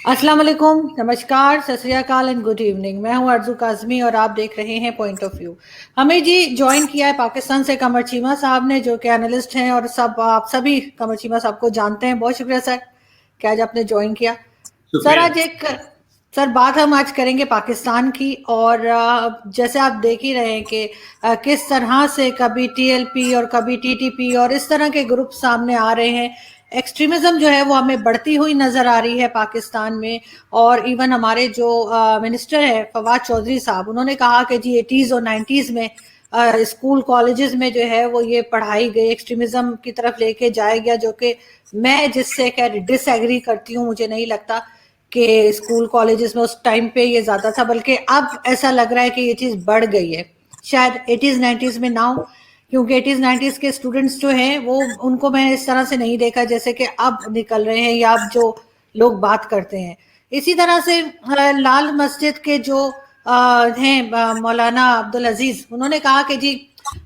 अस्सलाम वालेकुम, नमस्कार, सत श्री अकाल एंड गुड इवनिंग। मैं हूं अर्जू काज़मी और आप देख रहे हैं पॉइंट ऑफ व्यू। हमें जी ज्वाइन किया है पाकिस्तान से कमर चीमा साहब ने, जो कि एनालिस्ट हैं और सब आप सभी कमर चीमा साहब को जानते हैं। बहुत शुक्रिया सर कि आज आपने ज्वाइन किया। सर शुक्रिया। आज एक सर बात हम आज करेंगे पाकिस्तान की, और जैसे आप देख ही रहे हैं कि किस तरह से कभी टीएलपी और कभी टीटीपी और इस तरह के ग्रुप सामने आ रहे हैं। एक्सट्रीमिज्म जो है वो हमें बढ़ती हुई नजर आ रही है पाकिस्तान में। और इवन हमारे जो मिनिस्टर है फवाद चौधरी साहब, उन्होंने कहा कि जी 80s और 90s में स्कूल कॉलेजेस में जो है वो ये पढ़ाई गई, एक्सट्रीमिज्म की तरफ लेके जाया गया, जो कि मैं जिससे खैर डिसएग्री करती हूँ। मुझे नहीं लगता कि स्कूल कॉलेजेस में उस टाइम पे ये ज्यादा था, बल्कि अब ऐसा लग रहा है कि ये चीज बढ़ गई है शायद 80s 90s में नाउ, क्योंकि 80s 90s के स्टूडेंट्स जो हैं वो उनको मैंने इस तरह से नहीं देखा जैसे कि अब निकल रहे हैं या अब जो लोग बात करते हैं। इसी तरह से लाल मस्जिद के जो हैं मौलाना अब्दुल अजीज, उन्होंने कहा कि जी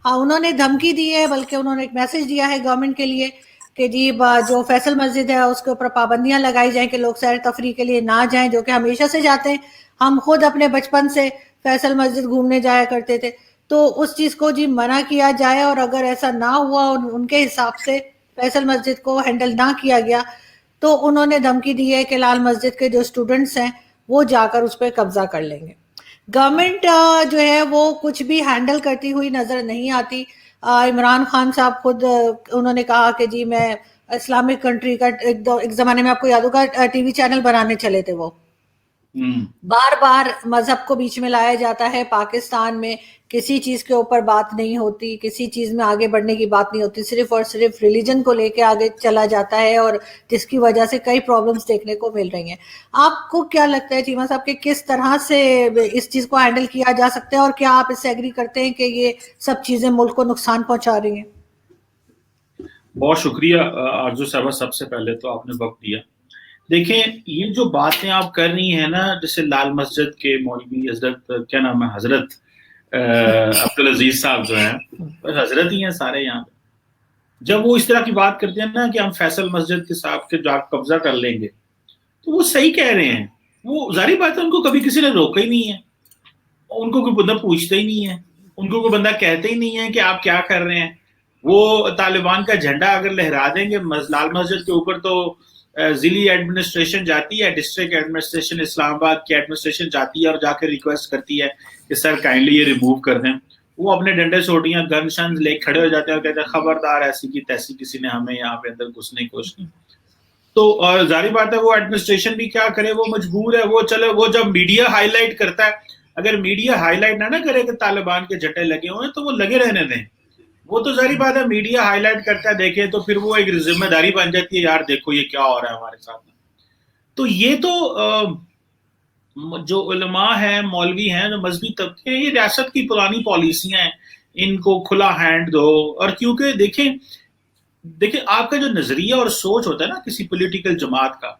हाँ, उन्होंने धमकी दी है, बल्कि उन्होंने एक मैसेज दिया है गवर्नमेंट के लिए कि जी जो फैसल मस्जिद है उसके ऊपर पाबंदियां लगाई जाएं कि लोग सैर तफरी के लिए ना जाएं, जो कि हमेशा से जाते हैं। हम खुद अपने बचपन से फैसल मस्जिद घूमने जाया करते थे, तो उस चीज को जी मना किया जाए। और अगर ऐसा ना हुआ, उनके हिसाब से फैसल मस्जिद को हैंडल ना किया गया, तो उन्होंने धमकी दी है कि लाल मस्जिद के जो स्टूडेंट्स हैं वो जाकर उस पर कब्जा कर लेंगे। गवर्नमेंट जो है वो कुछ भी हैंडल करती हुई नजर नहीं आती। इमरान खान साहब खुद उन्होंने कहा कि जी मैं इस्लामिक कंट्री का एक जमाने में आपको याद होगा टीवी चैनल बनाने चले थे वो। बार बार मजहब को बीच में लाया जाता है। पाकिस्तान में किसी चीज के ऊपर बात नहीं होती, किसी चीज में आगे बढ़ने की बात नहीं होती, सिर्फ और सिर्फ रिलीजन को लेके आगे चला जाता है, और जिसकी वजह से कई प्रॉब्लम्स देखने को मिल रही हैं। आपको क्या लगता है चीमा साहब कि किस तरह से इस चीज को हैंडल किया जा सकता है, और क्या आप इससे एग्री करते हैं कि ये सब चीजें मुल्क को नुकसान पहुंचा रही हैं? बहुत शुक्रिया आरजू साहबा, सबसे पहले तो आपने वक्त दिया। देखें, ये जो बातें आप कर रही हैं ना, जैसे लाल मस्जिद के मौलवी हजरत, क्या नाम है, हजरत अब्दुल अजीज साहब जो हैं, बस हजरत ही हैं सारे यहाँ पे। जब वो इस तरह की बात करते हैं ना कि हम फैसल मस्जिद के साहब के जाग कब्जा कर लेंगे, तो वो सही कह रहे हैं। वो जाहिर बात है, उनको कभी किसी ने रोका ही नहीं है, उनको कोई बंदा पूछता ही नहीं है, उनको कोई बंदा कहते ही नहीं है कि आप क्या कर रहे हैं। वो तालिबान का झंडा अगर लहरा देंगे लाल मस्जिद के ऊपर, तो जिली एडमिनिस्ट्रेशन जाती है, डिस्ट्रिक्ट एडमिनिस्ट्रेशन इस्लामाबाद की एडमिनिस्ट्रेशन जाती है और जाकर रिक्वेस्ट करती है कि सर काइंडली ये रिमूव कर दें। वो अपने डंडे सोटियां गन शन ले खड़े हो जाते हैं और कहते हैं खबरदार, ऐसी की तैसी किसी ने हमें यहाँ पे अंदर घुसने की कोशिश की। तो और जारी बात है, वो एडमिनिस्ट्रेशन भी क्या करे, वो मजबूर है। वो चले, वो जब मीडिया हाईलाइट करता है, अगर मीडिया हाईलाइट ना करे कि तालिबान के झंडे लगे हुए हैं, तो वो लगे रहने दें। वो तो जारी बात है, मीडिया हाईलाइट करता है, देखे तो फिर वो एक जिम्मेदारी बन जाती है, यार देखो ये क्या हो रहा है हमारे साथ में। तो ये तो जो उलमा है, मौलवी हैं, जो मजहबी तबके हैं, ये रियासत की पुरानी पॉलिसियां हैं, इनको खुला हैंड दो। और क्योंकि देखें देखें आपका जो नजरिया और सोच होता है ना किसी पॉलिटिकल जमात का,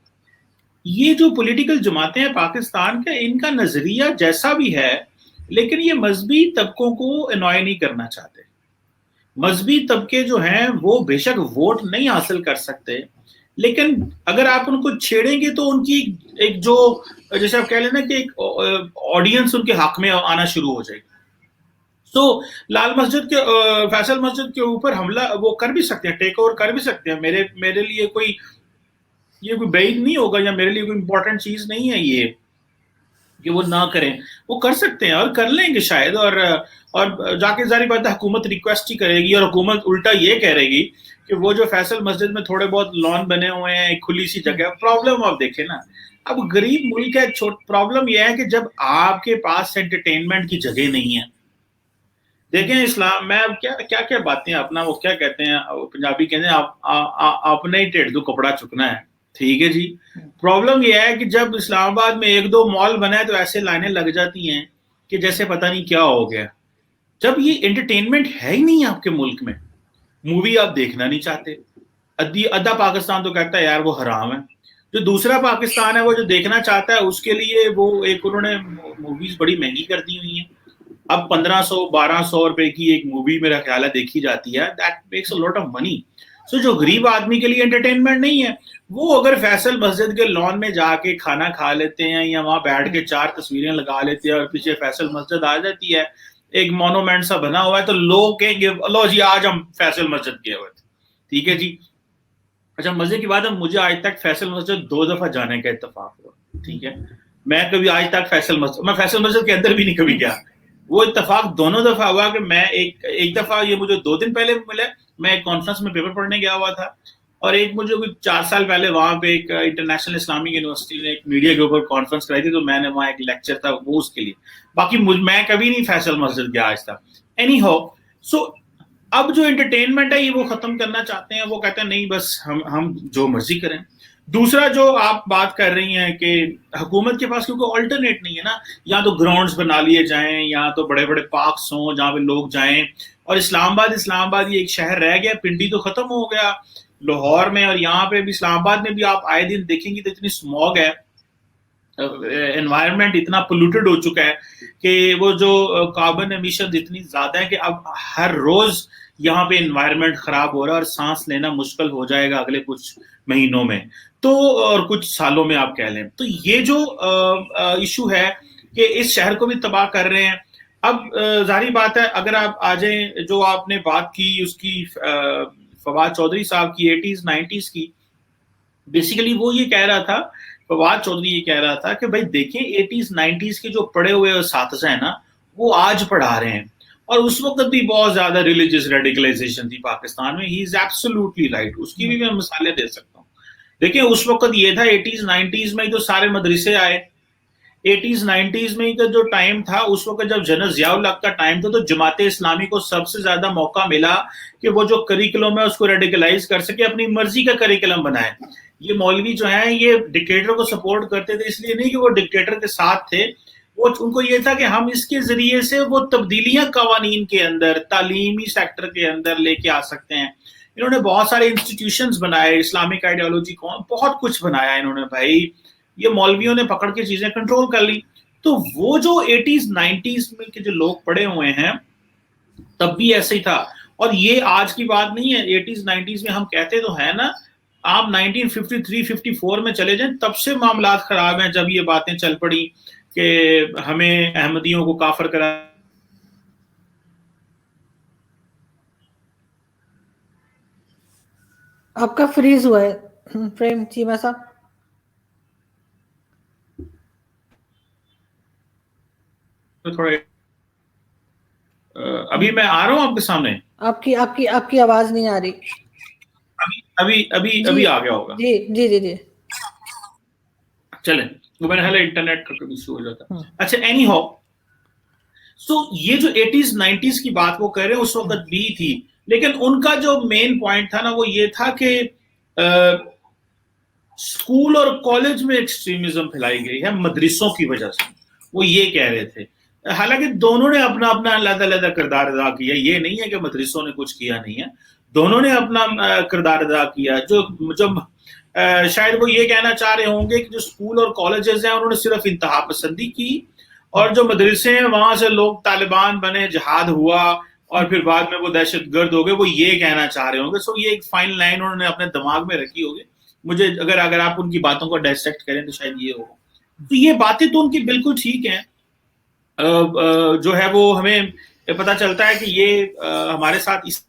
ये जो पॉलिटिकल जमातें हैं पाकिस्तान के, इनका नजरिया जैसा भी है, लेकिन ये मजहबी तबकों को अनॉय नहीं करना चाहते। मजहबी तबके जो हैं वो बेशक वोट नहीं हासिल कर सकते, लेकिन अगर आप उनको छेड़ेंगे तो उनकी एक जो, जैसे आप कह लेना कि एक ऑडियंस उनके हक में आना शुरू हो जाएगी। तो लाल मस्जिद के फैसल मस्जिद के ऊपर हमला वो कर भी सकते हैं, टेक ओवर कर भी सकते हैं। मेरे लिए कोई ये कोई बैड नहीं होगा, या मेरे लिए कोई इंपॉर्टेंट चीज नहीं है ये कि वो ना करें। वो कर सकते हैं और कर लेंगे शायद। और जाके जारी बात है, हुकूमत रिक्वेस्ट ही करेगी, और हुकूमत उल्टा ये कह रहेगी कि वो जो फैसल मस्जिद में थोड़े बहुत लॉन बने हुए हैं, एक खुली सी जगह। प्रॉब्लम आप देखें ना, अब गरीब मुल्क है, प्रॉब्लम यह है कि जब आपके पास एंटरटेनमेंट की जगह नहीं है। देखें इस्लाम में अब क्या क्या क्या बातें, अपना वो क्या कहते हैं, पंजाबी कहते हैं, अपने ही टेढ़ दो कपड़ा चुकना है। ठीक है जी। प्रॉब्लम यह है कि जब इस्लामाबाद में एक दो मॉल बना है तो ऐसे लाइनें लग जाती हैं कि जैसे पता नहीं क्या हो गया। जब ये एंटरटेनमेंट है ही नहीं आपके मुल्क में, मूवी आप देखना नहीं चाहते, अद्धा पाकिस्तान तो कहता है यार वो हराम है। जो दूसरा पाकिस्तान है वो जो देखना चाहता है, उसके लिए वो एक उन्होंने मूवीज बड़ी महंगी कर दी हुई हैं। अब 1500-1200 रुपए की एक मूवी मेरा ख्याल है देखी जाती है। That makes a lot of money. سو جو غریب آدمی کے لیے انٹرٹینمنٹ نہیں ہے، وہ اگر فیصل مسجد کے لان میں جا کے کھانا کھا لیتے ہیں یا وہاں بیٹھ کے 4 تصویریں لگا لیتے ہیں اور پیچھے فیصل مسجد آ جاتی ہے، ایک مونومنٹ سا بنا ہوا ہے، تو لوگ کہیں گے لو جی آج ہم فیصل مسجد گئے ہوئے تھے، ٹھیک ہے جی۔ اچھا مزے کی بات ہے، مجھے آج تک فیصل مسجد 2 دفعہ جانے کا اتفاق ہوا، ٹھیک ہے، میں کبھی آج تک میں فیصل مسجد کے اندر بھی نہیں کبھی گیا۔ وہ اتفاق دونوں دفعہ ہوا کہ میں ایک دفعہ یہ مجھے 2 دن پہلے ملا، میں ایک کانفرنس میں پیپر پڑھنے گیا ہوا تھا، اور ایک مجھے کوئی 4 سال پہلے وہاں پہ ایک انٹرنیشنل اسلامک یونیورسٹی نے ایک میڈیا کے اوپر کانفرنس کرائی تھی، تو میں نے وہاں ایک لیکچر تھا وہ اس کے لیے، باقی میں کبھی نہیں فیصل مسجد گیا آج تک۔ اینی ہاؤ، سو اب جو انٹرٹینمنٹ ہے یہ وہ ختم کرنا چاہتے ہیں، وہ کہتے ہیں نہیں بس ہم جو مرضی کریں۔ دوسرا جو آپ بات کر رہی ہیں کہ حکومت کے پاس کیونکہ آلٹرنیٹ نہیں ہے نا، یا تو گراؤنڈز بنا لیے جائیں یا تو بڑے بڑے پارکس ہوں جہاں پہ لوگ جائیں، اور اسلام آباد یہ ایک شہر رہ گیا، پنڈی تو ختم ہو گیا لاہور میں، اور یہاں پہ بھی اسلام آباد میں بھی آپ آئے دن دیکھیں گی تو اتنی اسموگ ہے، انوائرمنٹ اتنا پولوٹڈ ہو چکا ہے کہ وہ جو کاربن ایمیشن اتنی زیادہ ہے کہ اب ہر روز یہاں پہ انوائرمنٹ خراب ہو رہا ہے، اور سانس لینا مشکل ہو جائے گا اگلے کچھ مہینوں میں، تو اور کچھ سالوں میں آپ کہہ لیں۔ تو یہ جو ایشو ہے کہ اس شہر کو بھی تباہ کر رہے ہیں۔ اب ظاہری بات ہے، اگر آپ آ جائیں جو آپ نے بات کی اس کی فواد چودھری صاحب کی 80s 90s کی، بیسیکلی وہ یہ کہہ رہا تھا، فواد چودھری یہ کہہ رہا تھا کہ بھائی دیکھیں 80s 90s کے جو پڑھے ہوئے اساتذہ ہیں نا وہ آج پڑھا رہے ہیں، اور اس وقت بھی بہت زیادہ ریلیجیس ریڈیکلائزیشن تھی پاکستان میں، ہی از ایبسولوٹلی رائٹ، اس کی بھی میں مثالیں دے سکتا ہوں۔ دیکھیں اس وقت یہ تھا 80s 90s میں ہی تو سارے مدرسے آئے، 80s 90s میں ہی کا جو ٹائم تھا، اس وقت جب جنرل ضیاء الحق کا ٹائم تھا تو جماعت اسلامی کو سب سے زیادہ موقع ملا کہ وہ جو کریکولم ہے اس کو ریڈیکلائز کر سکے، اپنی مرضی کا کریکولم بنائے۔ یہ مولوی جو ہیں یہ ڈکٹیٹر کو سپورٹ کرتے تھے، اس لیے نہیں کہ وہ ڈکٹیٹر کے ساتھ تھے، وہ ان کو یہ تھا کہ ہم اس کے ذریعے سے وہ تبدیلیاں قوانین کے اندر، تعلیمی سیکٹر کے اندر لے کے آ سکتے ہیں۔ انہوں نے بہت سارے انسٹیٹیوشنز بنائے، اسلامک آئیڈیالوجی کو بہت کچھ بنایا انہوں نے، بھائی یہ مولویوں نے پکڑ کے چیزیں کنٹرول کر لی۔ تو وہ جو 80s 90s میں کے جو لوگ پڑے ہوئے ہیں تب بھی ایسے ہی تھا، اور یہ آج کی بات نہیں ہے۔ 80s 90s میں ہم کہتے تو ہیں نا، آپ 1953-54 میں چلے جائیں، تب سے معاملات خراب ہیں، جب یہ باتیں چل پڑی کہ ہمیں احمدیوں کو کافر کرا۔ آپ کا فریز ہوا ہے فریم چیمہ صاحب۔ تھوڑا ابھی میں آ رہا ہوں آپ کے سامنے، آپ کی آواز نہیں آ رہی۔ ابھی آ گیا ہوگا۔ جی جی جی جی چلیں، وہ میں نے انٹرنیٹ کا کبھی ایشو ہو جاتا۔ اچھا اینی ہاؤ، سو یہ جو 80s 90s کی بات وہ کہہ رہے ہیں اس وقت بھی تھی، لیکن ان کا جو مین پوائنٹ تھا نا وہ یہ تھا کہ اسکول اور کالج میں ایکسٹریمزم پھیلائی گئی ہے مدرسوں کی وجہ سے، وہ یہ کہہ رہے تھے۔ حالانکہ دونوں نے اپنا اپنا علیحدہ علیحدہ کردار ادا کیا، یہ نہیں ہے کہ مدرسوں نے کچھ کیا نہیں ہے، دونوں نے اپنا کردار ادا کیا۔ جو شاید وہ یہ کہنا چاہ رہے ہوں گے کہ جو اسکول اور کالجز ہیں انہوں نے صرف انتہا پسندی کی، اور جو مدرسے ہیں وہاں سے لوگ طالبان بنے، جہاد ہوا، اور پھر بعد میں وہ دہشت گرد ہو گئے، وہ یہ کہنا چاہ رہے ہوں گے۔ سو یہ ایک فائن لائن انہوں نے اپنے دماغ میں رکھی ہوگی، مجھے اگر آپ ان کی باتوں کو ڈائسیکٹ کریں تو شاید یہ ہوگا۔ تو یہ باتیں تو ان کی بالکل ٹھیک ہیں، جو ہے وہ ہمیں پتہ چلتا ہے کہ یہ ہمارے ساتھ اس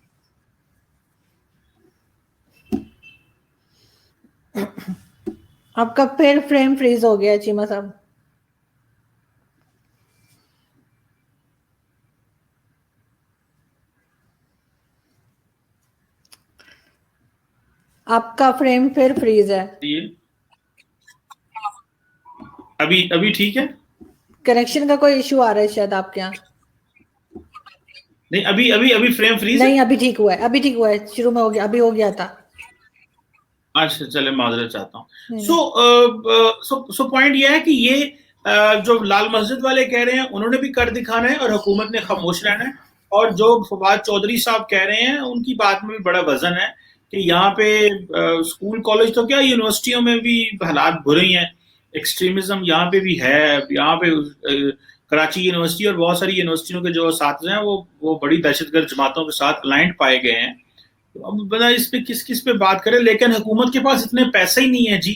آپ کا پھر فریم فریز ہو گیا چیمہ صاحب۔ آپ کا فریم پھر فریز ہے۔ ابھی ٹھیک ہے؟ کنیکشن کا کوئی ایشو آ رہا ہے شاید آپ کے یہاں؟ نہیں، ابھی فریم فریز نہیں، ابھی ٹھیک ہوا ہے، شروع میں ہو گیا، ابھی ہو گیا تھا۔ اچھا چلے، معذرت چاہتا ہوں۔ سو پوائنٹ یہ ہے کہ یہ جو لال مسجد والے کہہ رہے ہیں انہوں نے بھی کر دکھانا ہے اور حکومت نے خاموش رہنا ہے، اور جو فواد چودھری صاحب کہہ رہے ہیں ان کی بات میں بھی بڑا وزن ہے کہ یہاں پہ اسکول کالج تو کیا یونیورسٹیوں میں بھی حالات برے ہی ہیں، ایکسٹریمزم یہاں پہ بھی ہے۔ یہاں پہ کراچی یونیورسٹی اور بہت ساری یونیورسٹیوں کے جو اساتذہ ہیں وہ بڑی دہشت گرد جماعتوں کے ساتھ الائنڈ پائے گئے ہیں۔ अब बता इस पे किस किस पे बात करें, लेकिन हुकूमत के पास इतने पैसे ही नहीं है जी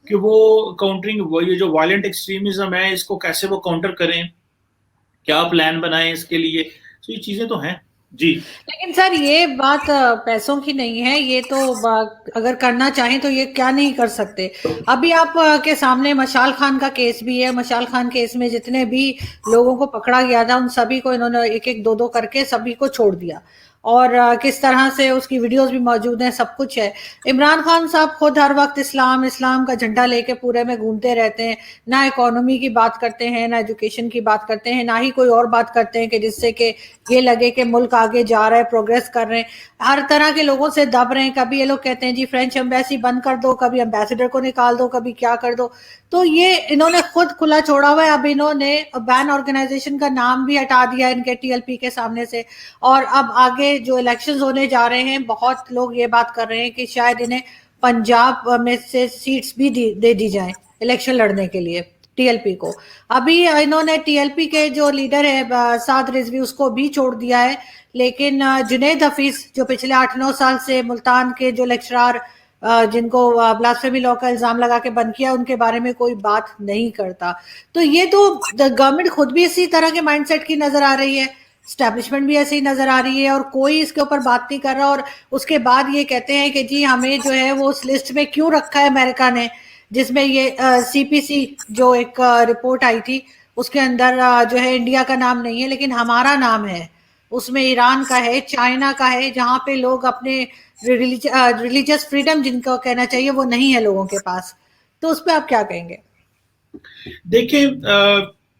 कि वो काउंटरिंग, वो ये जो वायलेंट एक्सट्रीमिज्म है इसको कैसे वो काउंटर करें, क्या प्लान बनाएं इसके लिए। तो ये चीजें तो हैं जी। लेकिन सर ये बात पैसों की नहीं है, ये तो अगर करना चाहें तो ये क्या नहीं कर सकते। अभी आप के सामने मशाल खान का केस भी है। मशाल खान केस में जितने भी लोगों को पकड़ा गया था उन सभी को इन्होंने एक एक दो दो करके सभी को छोड़ दिया, और किस तरह से उसकी वीडियोस भी मौजूद हैं, सब कुछ है। इमरान खान साहब खुद हर वक्त इस्लाम इस्लाम का झंडा लेके पूरे में घूमते रहते हैं, ना इकोनॉमी की बात करते हैं, ना एजुकेशन की बात करते हैं, ना ही कोई और बात करते हैं कि जिससे कि ये लगे कि मुल्क आगे जा रहा है, प्रोग्रेस कर रहे हैं। हर तरह के लोगों से दब रहे हैं। कभी ये लोग कहते हैं जी फ्रेंच एम्बेसी बंद कर दो, कभी एम्बेसडर को निकाल दो, कभी क्या कर दो। तो ये इन्होंने खुद खुला छोड़ा हुआ है। अब इन्होंने बैन ऑर्गेनाइजेशन का नाम भी हटा दिया इनके टीएलपी के सामने से। और अब आगे जो इलेक्शंस होने जा रहे हैं, बहुत लोग ये बात कर रहे हैं कि शायद इन्हें पंजाब में से सीट्स भी दे दी जाए इलेक्शन लड़ने के लिए टीएलपी को। अभी इन्होंने टीएलपी के जो लीडर है साद रिजवी, उसको भी छोड़ दिया है। लेकिन जुनैद हफीज जो पिछले 8-9 साल से मुल्तान के जो लेक्चरार जिनको ब्लास्फेमी लॉ का इल्जाम लगा के बंद किया, उनके बारे में कोई बात नहीं करता। तो ये तो गवर्नमेंट खुद भी इसी तरह के माइंडसेट की नजर आ रही है, स्टैब्लिशमेंट भी ऐसे ही नजर आ रही है, और कोई इसके ऊपर बात नहीं कर रहा। और उसके बाद ये कहते हैं कि जी हमें जो है वो उस लिस्ट में क्यों रखा है अमेरिका ने, जिसमें ये सीपीसी जो एक रिपोर्ट आई थी उसके अंदर जो है इंडिया का नाम नहीं है लेकिन हमारा नाम है, उसमें ईरान का है, चाइना का है, जहां पे लोग अपने रिलीजियस फ्रीडम जिनको कहना चाहिए वो नहीं है लोगों के पास। तो उस पर आप क्या कहेंगे? देखिए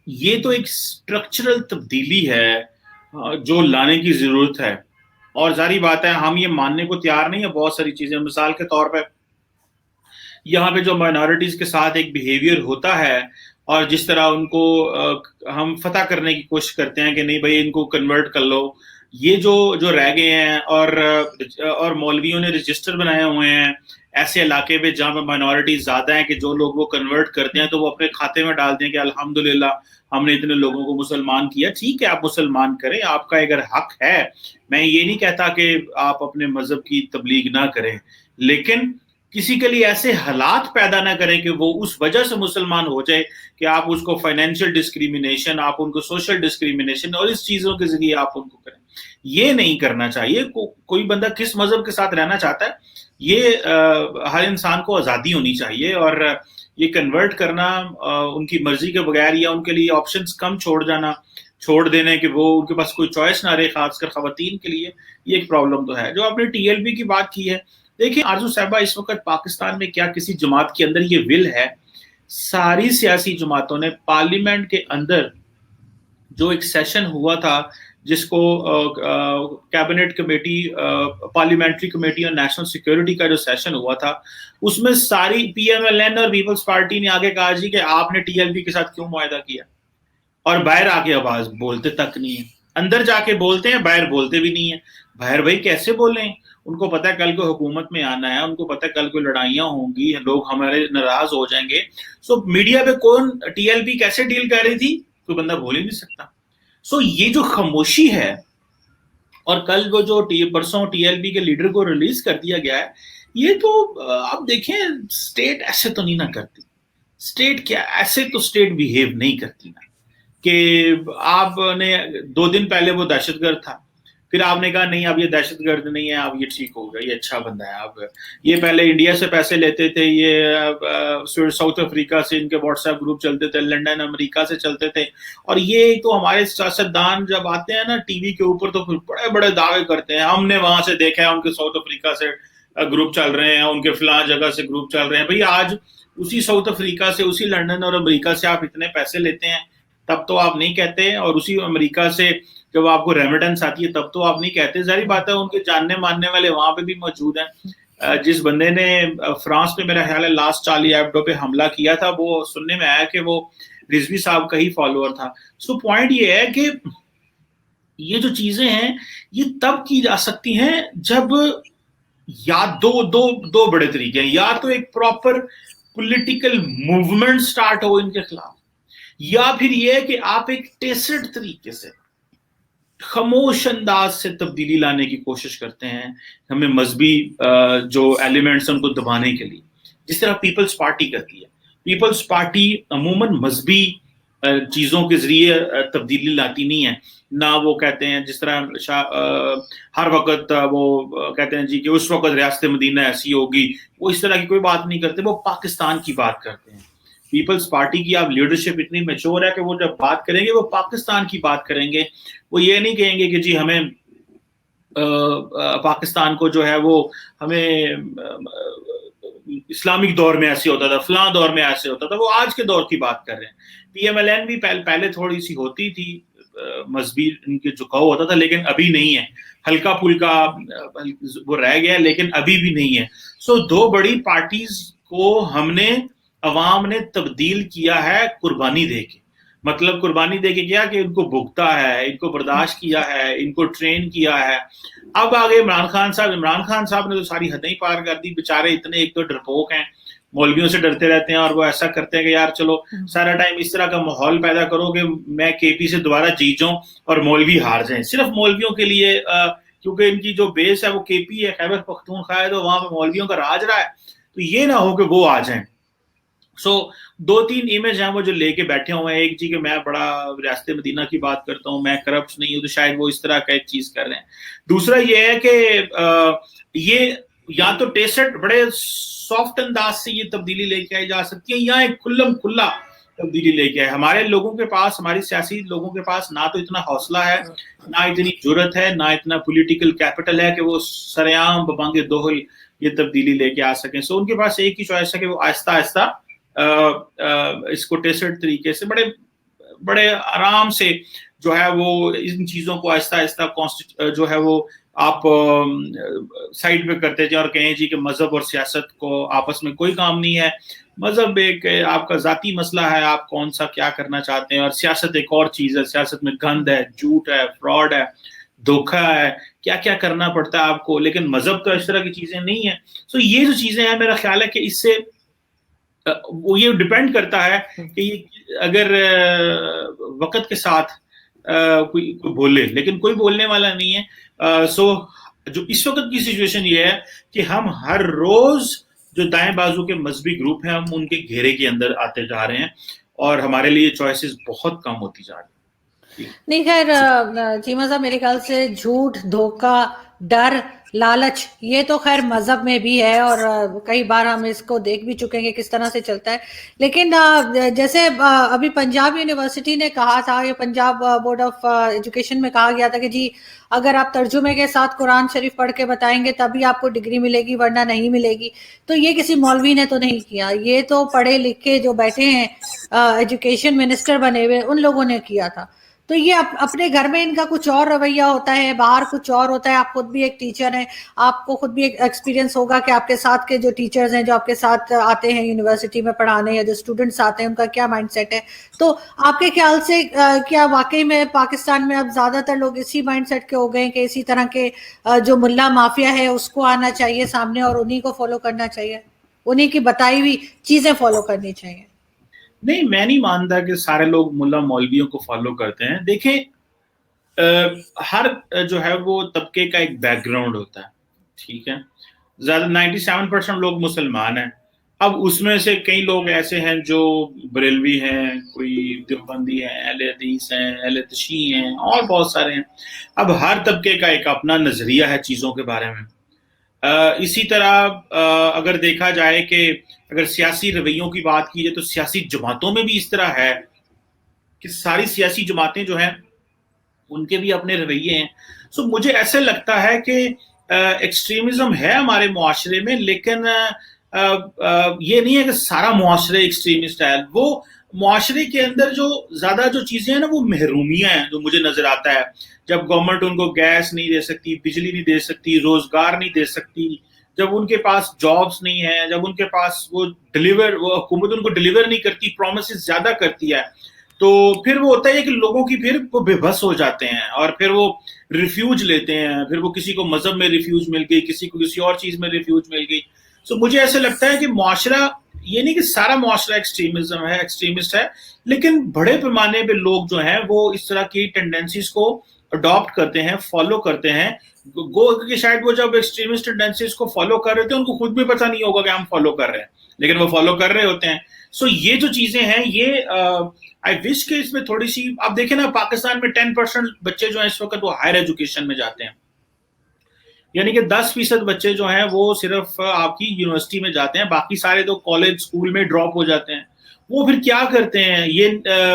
ये तो एक स्ट्रक्चरल तब्दीली है जो लाने की जरूरत है, और जारी बात है हम ये मानने को तैयार नहीं है बहुत सारी चीजें। मिसाल के तौर पे यहाँ पे जो माइनॉरिटीज के साथ एक बिहेवियर होता है और जिस तरह उनको हम फतह करने की कोशिश करते हैं कि नहीं भाई इनको कन्वर्ट कर लो, ये जो जो रह गए हैं, और मौलवियों ने रजिस्टर बनाए हुए हैं ऐसे इलाके में जहाँ पे माइनॉरिटी ज्यादा है कि जो लोग वो कन्वर्ट करते हैं तो वो अपने खाते में डालते हैं कि अल्हम्दुलिल्लाह हमने इतने लोगों को मुसलमान किया। ठीक है, आप मुसलमान करें, आपका अगर हक है। मैं ये नहीं कहता कि आप अपने मजहब की तबलीग ना करें, लेकिन किसी के लिए ऐसे हालात पैदा ना करें कि वो उस वजह से मुसलमान हो जाए कि आप उसको फाइनेंशियल डिस्क्रिमिनेशन, आप उनको सोशल डिस्क्रिमिनेशन और इस चीजों के जरिए आप उनको करें। ये नहीं करना चाहिए। कोई बंदा किस मजहब के साथ रहना चाहता है, ये हर इंसान को आजादी होनी चाहिए, और ये कन्वर्ट करना उनकी मर्जी के बगैर या उनके लिए ऑप्शंस कम छोड़ देने कि वो उनके पास कोई चॉइस ना रहे, खासकर खवातीन के लिए, ये एक प्रॉब्लम तो है। जो आपने टीएलबी की बात की है, देखिए आरजू साहबा, इस वक्त पाकिस्तान में क्या किसी जमात के अंदर ये विल है? सारी सियासी जमातों ने पार्लियामेंट के अंदर जो एक सेशन हुआ था जिसको कैबिनेट कमेटी, पार्लियामेंट्री कमेटी और नेशनल सिक्योरिटी का जो सेशन हुआ था, उसमें सारी पीएमएलएन और पीपल्स पार्टी ने आगे कहा जी कि आपने टीएलबी के साथ क्यों मुआहदा किया, और बाहर आके आवाज बोलते तक नहीं है। अंदर जाके बोलते हैं, बाहर बोलते भी नहीं है। बाहर भाई कैसे बोलें? उनको पता है कल को हुकूमत में आना है, उनको पता है कल को लड़ाइयां होंगी, लोग हमारे नाराज हो जाएंगे। सो मीडिया पे कौन टीएलपी कैसे डील कर रही थी, कोई बंदा बोल ही नहीं सकता। सो ये जो खामोशी है, और कल वो जो परसों टीएलपी के लीडर को रिलीज कर दिया गया है, ये तो आप देखें स्टेट ऐसे तो नहीं ना करती। स्टेट क्या, ऐसे तो स्टेट बिहेव नहीं करती ना, कि आपने 2 दिन पहले वो दहशतगर्द था, फिर आपने कहा नहीं अब ये दहशतगर्द नहीं है, अब ये ठीक होगा, ये अच्छा बंदा है। अब ये पहले इंडिया से पैसे लेते थे, ये साउथ अफ्रीका से इनके व्हाट्सएप ग्रुप चलते थे, लंदन अमेरिका से चलते थे, और ये तो हमारे सियासतदान जब आते हैं ना टीवी के ऊपर तो फिर बड़े बड़े दावे करते हैं, हमने वहां से देखा है उनके साउथ अफ्रीका से ग्रुप चल रहे हैं, उनके फलां जगह से ग्रुप चल रहे हैं। भाई आज उसी साउथ अफ्रीका से, उसी लंदन और अमेरिका से आप इतने पैसे लेते हैं तब तो आप नहीं कहते, और उसी अमेरिका से जब आपको रेमिटेंस आती है तब तो आप नहीं कहते। जारी बात है उनके जानने मानने वाले वहां पे भी मौजूद हैं। जिस बंदे ने फ्रांस में मेरा ख्याल है लास्ट चार्ली एब्डो पे हमला किया था, वो सुनने में आया कि वो रिजवी साहब का ही फॉलोअर था। सो पॉइंट ये है कि ये जो चीजें हैं ये तब की जा सकती हैं जब या दो बड़े तरीके हैं, या तो एक प्रॉपर पॉलिटिकल मूवमेंट स्टार्ट हो इनके खिलाफ, या फिर ये है कि आप एक टेसिड तरीके से خاموش انداز سے تبدیلی لانے کی کوشش کرتے ہیں ہمیں مذہبی جو ایلیمنٹس ہیں ان کو دبانے کے لیے، جس طرح پیپلز پارٹی کرتی ہے. پیپلز پارٹی عموماً مذہبی چیزوں کے ذریعے تبدیلی لاتی نہیں ہے. نہ وہ کہتے ہیں جس طرح ہر وقت وہ کہتے ہیں جی کہ اس وقت ریاست مدینہ ایسی ہوگی، وہ اس طرح کی کوئی بات نہیں کرتے، وہ پاکستان کی بات کرتے ہیں. پیپلز پارٹی کی اب لیڈرشپ اتنی میچور ہے کہ وہ جب بات کریں گے وہ پاکستان کی بات کریں گے. وہ یہ نہیں کہیں گے کہ جی ہمیں پاکستان کو جو ہے وہ ہمیں اسلامک دور میں ایسے ہوتا تھا، فلاں دور میں ایسے ہوتا تھا. وہ آج کے دور کی بات کر رہے ہیں. پی ایم ایل این بھی پہلے تھوڑی سی ہوتی تھی، مذہبی ان کے جھکاؤ ہوتا تھا، لیکن ابھی نہیں ہے. ہلکا پھلکا وہ رہ گیا لیکن ابھی بھی نہیں ہے. سو دو بڑی پارٹیز کو ہم نے عوام نے تبدیل کیا ہے قربانی دے کے. مطلب قربانی دے کے کیا کہ ان کو بھگتا ہے، ان کو برداشت کیا ہے، ان کو ٹرین کیا ہے. اب آگے عمران خان صاحب نے تو ساری حدیں پار کر دی. بےچارے اتنے ایک تو ڈرپوک ہیں، مولویوں سے ڈرتے رہتے ہیں، اور وہ ایسا کرتے ہیں کہ یار چلو سارا ٹائم اس طرح کا ماحول پیدا کرو کہ میں کے پی سے دوبارہ جیت جاؤں اور مولوی ہار جائیں، صرف مولویوں کے لیے. کیونکہ ان کی جو بیس ہے وہ کے پی ہے، خیبر پختونخوا ہے، تو وہاں پہ مولویوں کا راج رہا ہے. تو یہ نہ ہو کہ وہ آ جائیں. سو دو تین امیج ہیں وہ جو لے کے بیٹھے ہوئے ہیں. ایک جی کہ میں بڑا ریاست مدینہ کی بات کرتا ہوں، میں کرپٹ نہیں ہوں، تو شاید وہ اس طرح کا ایک چیز کر رہے ہیں. دوسرا یہ ہے کہ یہ یا تو ٹیسٹ بڑے سافٹ انداز سے یہ تبدیلی لے کے آئی جا سکتی ہے، یا ایک کھلم کھلا تبدیلی لے کے آئے. ہمارے لوگوں کے پاس، ہماری سیاسی لوگوں کے پاس نہ تو اتنا حوصلہ ہے، نہ اتنی جرت ہے، نہ اتنا پولیٹیکل کیپٹل ہے کہ وہ سریعام ببانگ دوہل یہ تبدیلی لے کے آ سکیں. سو ان کے پاس ایک ہی چوائس ہے کہ وہ آہستہ آہستہ اس کو ٹیسٹ طریقے سے بڑے آرام سے جو ہے وہ ان چیزوں کو آہستہ آہستہ جو ہے وہ آپ سائڈ پہ کرتے جائیں اور کہیں جی کہ مذہب اور سیاست کو آپس میں کوئی کام نہیں ہے. مذہب ایک آپ کا ذاتی مسئلہ ہے، آپ کون سا کیا کرنا چاہتے ہیں، اور سیاست ایک اور چیز ہے. سیاست میں گند ہے، جھوٹ ہے، فراڈ ہے، دھوکہ ہے، کیا کیا کرنا پڑتا ہے آپ کو. لیکن مذہب تو اس طرح کی چیزیں نہیں ہیں. سو یہ جو چیزیں ہیں میرا خیال ہے کہ اس سے وہ یہ ڈیپینڈ کرتا ہے کہ اگر وقت کے ساتھ کوئی بولے، لیکن کوئی بولنے والا نہیں ہے. سو جو اس وقت کی سچویشن یہ ہے کہ ہم ہر روز جو دائیں بازو کے مذہبی گروپ ہیں ہم ان کے گھیرے کے اندر آتے جا رہے ہیں، اور ہمارے لیے چوائسز بہت کم ہوتی جا رہی ہیں. نہیں خیر چیمہ صاحب، میرے خیال سے جھوٹ، دھوکہ، ڈر، لالچ یہ تو خیر مذہب میں بھی ہے، اور کئی بار ہم اس کو دیکھ بھی چکے ہیں کہ کس طرح سے چلتا ہے. لیکن جیسے ابھی پنجاب یونیورسٹی نے کہا تھا، یا پنجاب بورڈ آف ایجوکیشن میں کہا گیا تھا کہ جی اگر آپ ترجمے کے ساتھ قرآن شریف پڑھ کے بتائیں گے تبھی آپ کو ڈگری ملے گی، ورنہ نہیں ملے گی. تو یہ کسی مولوی نے تو نہیں کیا، یہ تو پڑھے لکھے جو بیٹھے ہیں ایجوکیشن منسٹر بنے ہوئے ان لوگوں نے کیا تھا. تو یہ اپنے گھر میں ان کا کچھ اور رویہ ہوتا ہے، باہر کچھ اور ہوتا ہے. آپ خود بھی ایک ٹیچر ہیں، آپ کو خود بھی ایک ایکسپیرینس ہوگا کہ آپ کے ساتھ کے جو ٹیچرز ہیں جو آپ کے ساتھ آتے ہیں یونیورسٹی میں پڑھانے، یا جو اسٹوڈنٹس آتے ہیں ان کا کیا مائنڈ سیٹ ہے. تو آپ کے خیال سے کیا واقعی میں پاکستان میں اب زیادہ تر لوگ اسی مائنڈ سیٹ کے ہو گئے کہ اسی طرح کے جو ملا مافیا ہے اس کو آنا چاہیے سامنے اور انہی کو فالو کرنا چاہیے، انہی کی بتائی ہوئی چیزیں فالو کرنی چاہیے؟ نہیں، میں نہیں مانتا کہ سارے لوگ ملا مولویوں کو فالو کرتے ہیں. دیکھیں ہر جو ہے وہ طبقے کا ایک بیک گراؤنڈ ہوتا ہے، ٹھیک ہے. زیادہ 97% لوگ مسلمان ہیں. اب اس میں سے کئی لوگ ایسے ہیں جو بریلوی ہیں، کوئی دیوبندی ہیں، اہل حدیث ہیں، اہل تشیع ہیں، اور بہت سارے ہیں. اب ہر طبقے کا ایک اپنا نظریہ ہے چیزوں کے بارے میں. اسی طرح اگر دیکھا جائے کہ اگر سیاسی رویوں کی بات کی جائے تو سیاسی جماعتوں میں بھی اس طرح ہے کہ ساری سیاسی جماعتیں جو ہیں ان کے بھی اپنے رویے ہیں. سو مجھے ایسے لگتا ہے کہ ایکسٹریمزم ہے ہمارے معاشرے میں، لیکن یہ نہیں ہے کہ سارا معاشرے ایکسٹریمسٹ ہے. وہ معاشرے کے اندر جو زیادہ جو چیزیں ہیں نا وہ محرومیاں ہیں جو مجھے نظر آتا ہے. جب گورنمنٹ ان کو گیس نہیں دے سکتی، بجلی نہیں دے سکتی، روزگار نہیں دے سکتی، جب ان کے پاس جابس نہیں ہیں، جب ان کے پاس وہ حکومت ان کو ڈلیور نہیں کرتی، پرومسز زیادہ کرتی ہے، تو پھر وہ ہوتا ہے کہ لوگوں کی پھر وہ بے بس ہو جاتے ہیں اور پھر وہ ریفیوج لیتے ہیں. پھر وہ کسی کو مذہب میں ریفیوج مل گئی، کسی کو کسی اور چیز میں ریفیوج مل گئی. سو مجھے ایسے لگتا ہے کہ معاشرہ، یہ نہیں کہ سارا معاشرہ ایکسٹریمسٹ ہے، لیکن بڑے پیمانے پہ لوگ جو ہیں وہ اس طرح کی ٹینڈنسیز کو अडॉप्ट करते हैं, फॉलो करते हैं, गो कि शायद वो जब एक्सट्रीमिस्ट टेंडेंसीज को फॉलो कर रहे थे उनको खुद भी पता नहीं होगा कि हम फॉलो कर रहे हैं, लेकिन वो फॉलो कर रहे होते हैं. सो ये जो चीजें हैं ये आई विश के इसमें थोड़ी सी आप देखें ना, पाकिस्तान में 10% बच्चे जो हैं इस वक्त वो हायर एजुकेशन में जाते हैं, यानी कि 10% बच्चे जो हैं वो सिर्फ आपकी यूनिवर्सिटी में जाते हैं, बाकी सारे तो कॉलेज स्कूल में ड्रॉप हो जाते हैं. वो फिर क्या करते हैं, ये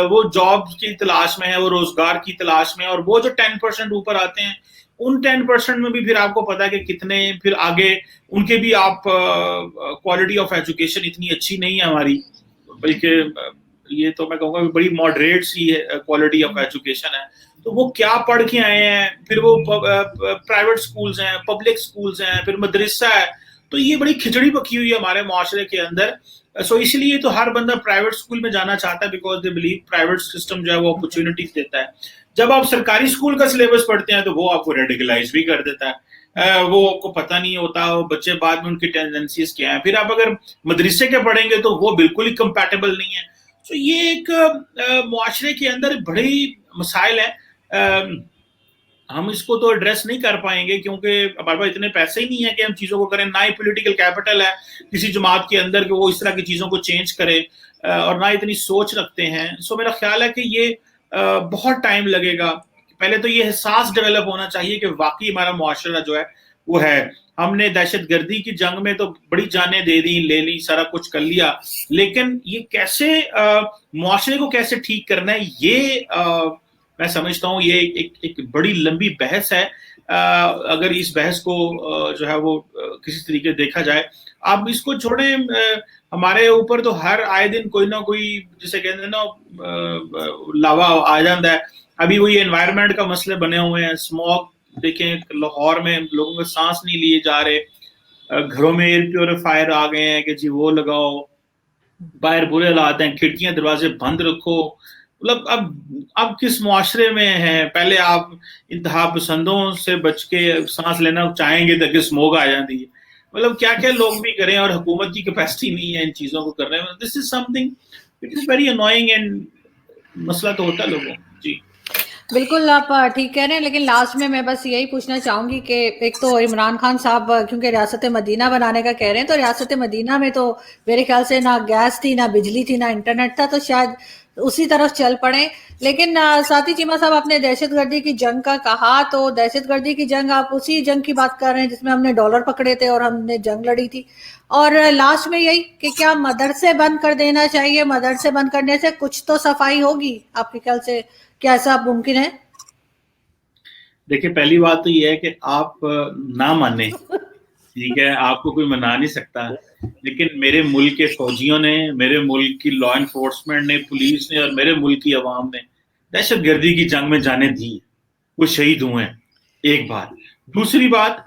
वो जॉब की तलाश में है, वो रोजगार की तलाश में है, और वो जो 10% ऊपर आते हैं उन 10% में भी फिर आपको पता है कि कितने फिर आगे उनके भी आप क्वालिटी ऑफ एजुकेशन इतनी अच्छी नहीं है हमारी, बल्कि ये तो मैं कहूँगा बड़ी मॉडरेट सी क्वालिटी ऑफ एजुकेशन है. तो वो क्या पढ़ के आए हैं, फिर वो प्राइवेट स्कूल्स हैं, पब्लिक स्कूल्स हैं, फिर मदरसा है, तो ये बड़ी खिचड़ी पकी हुई है हमारे माशरे के अंदर. सो इसलिए तो हर बंदा प्राइवेट स्कूल में जाना चाहता है, because they believe private system जो है वो अपॉर्चुनिटीज देता है. जब आप सरकारी स्कूल का सिलेबस पढ़ते हैं तो वो आपको रेडिकलाइज भी कर देता है, वो आपको पता नहीं होता वो बच्चे बाद में उनकी टेंडेंसीज क्या है. फिर आप अगर मदरसे के पढ़ेंगे तो वो बिल्कुल ही कंपैटिबल नहीं है. तो ये एक मुआशरे के अंदर बड़ी मसाइल है. हम इसको तो एड्रेस नहीं कर पाएंगे क्योंकि हमारे पास इतने पैसे ही नहीं है कि हम चीजों को करें, ना ही पॉलिटिकल कैपिटल है किसी जमात के अंदर कि वो इस तरह की चीजों को चेंज करे, और ना इतनी सोच रखते हैं. सो मेरा ख्याल है कि ये बहुत टाइम लगेगा. पहले तो ये एहसास डेवलप होना चाहिए कि वाकई हमारा मुआशरा जो है वो है. हमने दहशतगर्दी की जंग में तो बड़ी जानें दे दी, ले ली, सारा कुछ कर लिया, लेकिन ये कैसे मुआशरे को कैसे ठीक करना है, ये मैं समझता हूँ ये एक बड़ी लंबी बहस है. अगर इस बहस को जो है वो किसी तरीके देखा जाए, आप इसको छोड़ें, हमारे ऊपर तो हर आए दिन कोई ना कोई जिसे कहते हैं ना लावा आ जाता है. अभी वही एनवायरनमेंट का मसले बने हुए हैं, स्मॉग देखें लाहौर में लोगों को सांस नहीं लिए जा रहे, घरों में एयर प्योरीफायर आ गए हैं कि जी वो लगाओ, बाहर बुरे हालात हैं, खिड़कियां दरवाजे बंद रखो. मतलब अब किस मुआशरे में है. पहले आप इंतहा पसंदों से बच के सांस लेना चाहेंगे तो कि स्मोक आ जाती है. मतलब क्या क्या लोग भी करें और हुकूमत की कैपेसिटी नहीं है इन चीजों को करने में. This is something it is very annoying and मसला तो होता है लोगों. जी बिल्कुल आप ठीक कह रहे हैं, लेकिन लास्ट में मैं बस यही पूछना चाहूंगी कि एक तो इमरान खान साहब क्योंकि रियासत मदीना बनाने का कह रहे हैं, तो रियासत मदीना में तो मेरे ख्याल से ना गैस थी, ना बिजली थी, ना इंटरनेट था, तो शायद उसी तरफ चल पड़े. लेकिन साथ ही चीमा साहब आपने दहशतगर्दी की जंग का कहा, तो दहशतगर्दी की जंग आप उसी जंग की बात कर रहे हैं जिसमें हमने डॉलर पकड़े थे और हमने जंग लड़ी थी. और लास्ट में यही कि क्या मदरसे बंद कर देना चाहिए, मदरसे बंद करने से कुछ तो सफाई होगी आपके ख्याल से, क्या ऐसा मुमकिन है? देखिए, पहली बात तो ये है कि आप ना माने, ठीक है, आपको कोई मना नहीं सकता, लेकिन मेरे मुल्क के फौजियों ने, मेरे मुल्क की लॉ एनफोर्समेंट ने, पुलिस ने और मेरे मुल्क की आवाम ने दहशत गर्दी की जंग में जाने दी, वो शहीद हुए हैं. एक बात. दूसरी बात,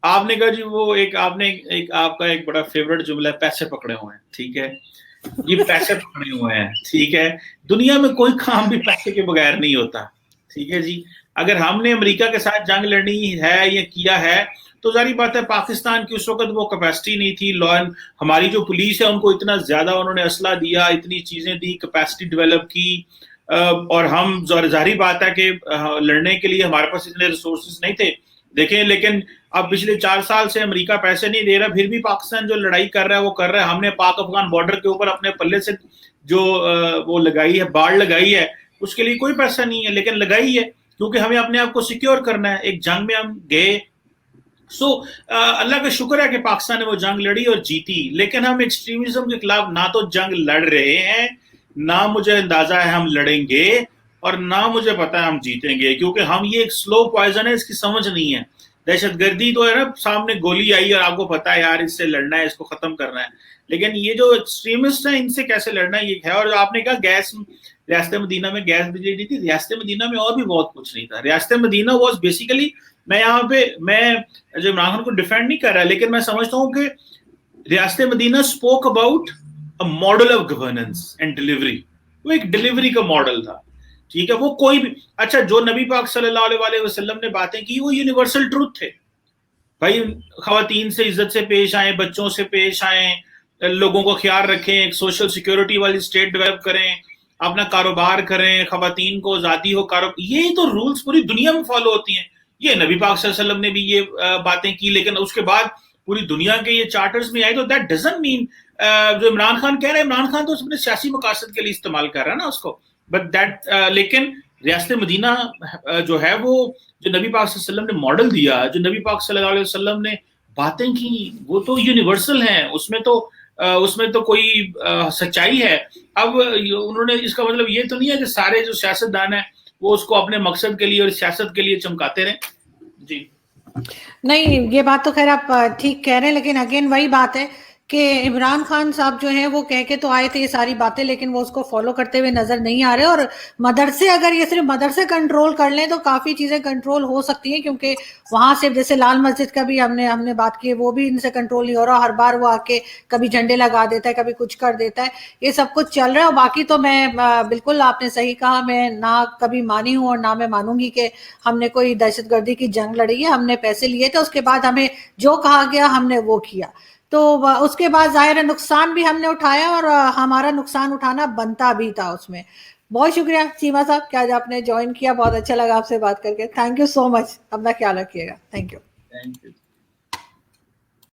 आपने कहा जी वो आपने आपका एक बड़ा फेवरेट जुमला है, पैसे पकड़े हुए हैं. ठीक है, ये पैसे पकड़े हुए हैं, ठीक है. दुनिया में कोई काम भी पैसे के बगैर नहीं होता, ठीक है जी. अगर हमने अमेरिका के साथ जंग लड़नी है या किया है तो जारी बात है पाकिस्तान की उस वक्त वो कैपेसिटी नहीं थी. लॉ एंड हमारी जो पुलिस है उनको इतना ज्यादा उन्होंने असला दिया, इतनी चीजें दी, कैपेसिटी डेवलप की, और हम जारी बात है कि लड़ने के लिए हमारे पास इतने रिसोर्सेज नहीं थे. देखें, लेकिन अब पिछले 4 साल से अमेरिका पैसे नहीं दे रहा, फिर भी पाकिस्तान जो लड़ाई कर रहा है वो कर रहा है. हमने पाक अफगान बॉर्डर के ऊपर अपने पल्ले से जो वो लगाई है, बाढ़ लगाई है, उसके लिए कोई पैसा नहीं है, लेकिन लगाई है क्योंकि हमें अपने आप को सिक्योर करना है. एक जंग में हम गए. सो अल्लाह का शुक्र है कि पाकिस्तान ने वो जंग लड़ी और जीती. लेकिन हम एक्सट्रीमिज्म के खिलाफ ना तो जंग लड़ रहे हैं, ना मुझे अंदाजा है हम लड़ेंगे, और ना मुझे पता है हम जीतेंगे, क्योंकि हम ये एक स्लो पॉइजन है, इसकी समझ नहीं है. दहशतगर्दी तो है ना, सामने गोली आई और आपको पता है यार इससे लड़ना है, इसको खत्म करना है. लेकिन ये जो एक्सट्रीमिस्ट है इनसे कैसे लड़ना है ये है. और आपने कहा गैस, रियासत मदीना में गैस बिजली नहीं थी. रियासत मदीना में और भी बहुत कुछ नहीं था. रियासत मदीना वॉज बेसिकली, मैं यहाँ पे जो इमरान खान को डिफेंड नहीं कर रहा, लेकिन मैं समझता हूँ कि रियासत Medina spoke about a model of governance and delivery. वो एक डिलीवरी का मॉडल था, ठीक है. वो कोई भी, अच्छा, जो नबी पाक सल्लल्लाहु अलैहि वसल्लम ने बातें की वो यूनिवर्सल ट्रूथ थे. भाई खवातीन से इज्जत से पेश आए, बच्चों से पेश आए, लोगों को ख्याल रखें, एक सोशल सिक्योरिटी वाली स्टेट डेवलप करें, اپنا کاروبار کریں, خواتین کو آزادی ہو, یہ تو رولز پوری دنیا میں فالو ہوتی ہیں. یہ نبی پاک صلی اللہ علیہ وسلم نے بھی یہ باتیں کی, لیکن اس کے بعد پوری دنیا کے یہ چارٹرز میں آئے. تو دیٹ ڈزنٹ مین جو عمران خان کہہ رہے ہیں, عمران خان تو اپنے سیاسی مقاصد کے لیے استعمال کر رہا ہے نا اس کو, بٹ دیٹ لیکن ریاست مدینہ جو ہے وہ جو نبی پاک صلی اللہ علیہ وسلم نے ماڈل دیا, جو نبی پاک صلی اللہ علیہ وسلم نے باتیں کی, وہ تو یونیورسل ہیں, اس میں تو کوئی سچائی ہے. اب انہوں نے, اس کا مطلب یہ تو نہیں ہے کہ سارے جو سیاستدان ہیں وہ اس کو اپنے مقصد کے لیے اور سیاست کے لیے چمکاتے رہیں. جی نہیں, یہ بات تو خیر آپ ٹھیک کہہ رہے ہیں, لیکن اگین وہی بات ہے کہ عمران خان صاحب جو ہیں وہ کہہ کے تو آئے تھے یہ ساری باتیں, لیکن وہ اس کو فالو کرتے ہوئے نظر نہیں آ رہے. اور مدرسے, اگر یہ صرف مدرسے کنٹرول کر لیں تو کافی چیزیں کنٹرول ہو سکتی ہیں, کیونکہ وہاں سے جیسے لال مسجد کا بھی ہم نے بات کی, وہ بھی ان سے کنٹرول نہیں ہو رہا. ہر بار وہ آ کے کبھی جھنڈے لگا دیتا ہے, کبھی کچھ کر دیتا ہے, یہ سب کچھ چل رہا ہے. اور باقی تو میں بالکل, آپ نے صحیح کہا, میں نہ کبھی مانی ہوں اور نہ میں مانوں گی کہ ہم نے کوئی دہشت گردی کی جنگ لڑی ہے. ہم نے پیسے لیے تھے, اس کے بعد ہمیں جو کہا گیا ہم نے وہ کیا, تو اس کے بعد ظاہر نقصان بھی ہم نے اٹھایا, اور ہمارا نقصان اٹھانا بنتا بھی تھا اس میں. بہت شکریہ چیمہ صاحب کہ آج آپ نے جوائن کیا, بہت اچھا لگا آپ سے بات کر کے. تھینک یو سو مچ, اپنا خیال رکھیے گا. Thank you.